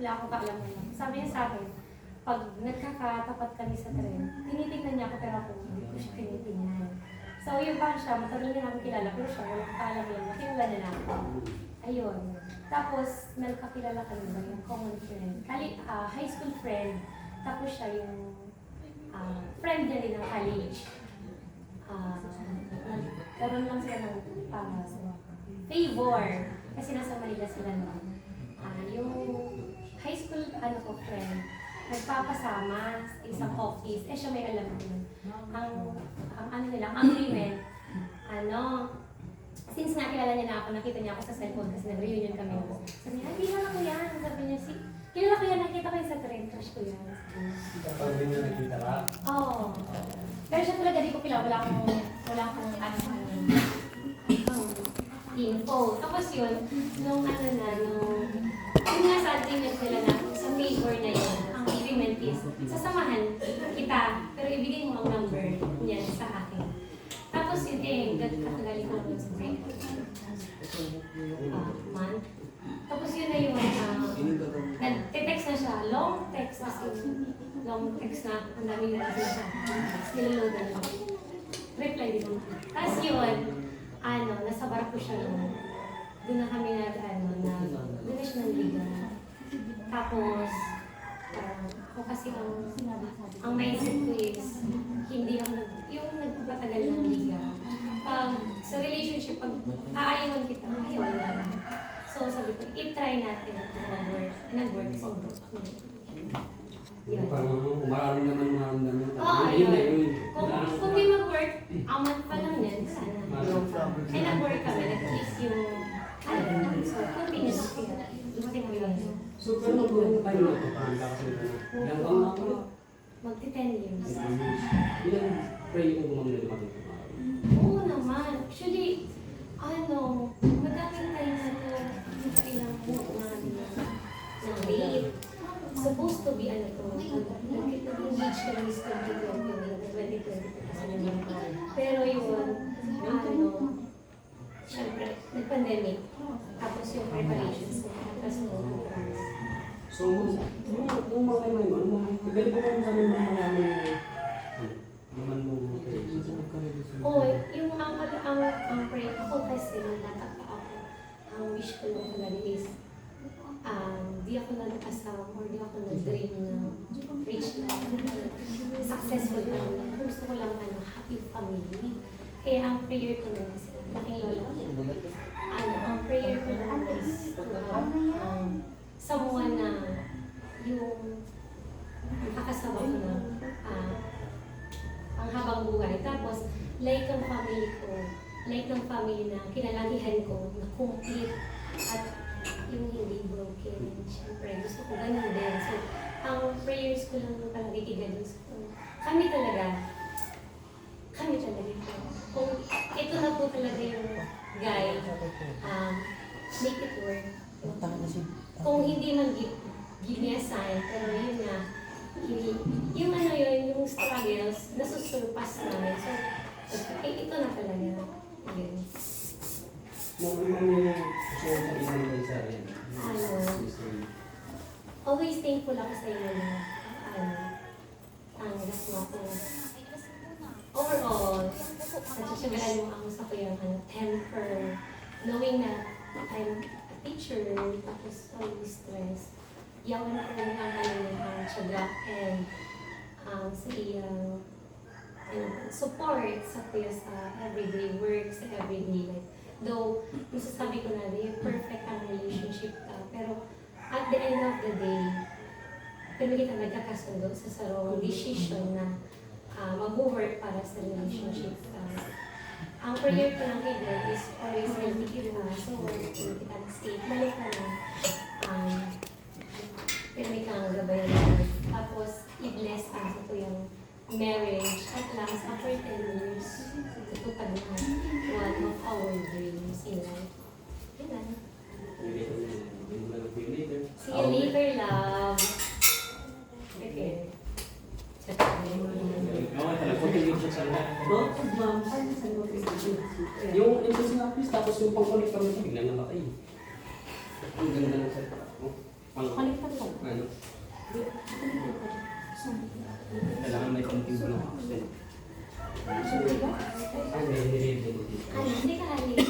wala akong kaalaman lang. Sabi niya sa akin, pag nagkakatapat kami sa tren, tinitignan niya ako pero ako hindi ko siya tinitignan. So yung parang siya, matagal niya namin kilala, pero siya walang kaalam lang, nakilala niya lang ako. Ayun. Tapos, nagkakilala kami ba yung common friend. High school friend, tapos siya yung friend niya din ng college. Nagkaroon lang sila ng favor, kasi nasa Manila sila noon. Yung high school friend, nagpapasama sa isang office, siya may alam din. Ang agreement, since nakilala niya na ako, nakita niya ako sa cellphone kasi nag-reunion kami. Sabi niya, kilala ko yan. Sabi niya, kilala ko yan, nakita ko yan sa trend, crush ko yan. Kapag din niya nakita ka? Oo. Pero siya talaga, di ko kilala, wala akong info. Tapos yun, nung yung nga sa agreement nila na, sa favor na yun, ang agreement is, sasamahan kita, pero ibigay mo ang number niya sa akin. Tapos yun katagali ko lang sa break. Month. Tapos yun na yung, nag-text na siya, long text na, ang daming na siya. Niloload na lang. Reply din mo. Tapos yun, nasa barko siya noon. Doon na kami doon na siya ng liga. Tapos, ako kasi ang mindset ko is, hindi ako yung nagpapatagal ng liga. Sa relationship, pag aayawan kita, ayawan lang. So sabi ko, i-try natin mag-work. Nag-work sa Yung parang umarami naman maramdaman. Oo, yun. Kung di mag-work, amat pa lang yan, sana. Nag-work kami, nag-kiss yung, so continuous kaya. Dumating kami lang. So, pero mag-work tayo na ito, parang kakasalita na. Ilang taon na ako? Magti-10 years. Ilang pray kung gumamit na dumating ko? Oo naman. Actually, madaming tayo na ito, ilang ng date. Supposed to be nag-engage ka lang is 2020. Pero yun, syempre, nag-pandemic. Tapos yung preparations na, tapos So, nung mga kayo ngayon, ibalik ko kami sa mga marami naman mo. Oo, yung ang prayer, ako kasi nung bata pa ako, ang wish ko lang talaga is, di ako nag-asam or di ako nag-dream na rich na, successful lang. Gusto ko lang happy family. Kaya ang prayer ko lang is, laking lola ko. Ang prayer ko lang is, someone na yung makakasama ko na ang habang buhay. Tapos, like ang family ko, like ng family na kinalakihan ko, na complete at yung hindi broken. Siyempre, gusto ko ganun din. So, ang prayers ko lang talaga ikigalos ko. Kami talaga ito. Kung ito na po talaga yung guy, make it work. Kung hindi man give me a sign, pero yun nga, yung struggles, nasusurpass namin. So, ito na talaga. Yun. Always thankful ako sa inyo na tanggap mo ako. Overall, nagsasagalan mo ako sa kuyang temper, knowing na I'm a teacher, tapos always stress. Yawan ako ng ang tiyaga and sa iyang support sa kuya sa everyday work, sa everyday life. Though, masasabi ko na yung perfect ang relationship ka, pero at the end of the day, pero kita nagkakasundo sa sarong decision na mag-work para sa relationship ka. Ang prayer ko lang kay God is always healthy kita, so work kita na safe, balik ka na. Pero may kang gabayan. Tapos, i-bless ang sa tuyang marriage. At last, after 10 years, tutupad na one of our dreams in life. Yun lang. See you later, love. Okay. Yung interest na please, tapos yung pang-connect kami, bigla namatay. Ang ganda ng setup mo. Connect pa Ay, may nireview ko dito. Ano, hindi ka hali.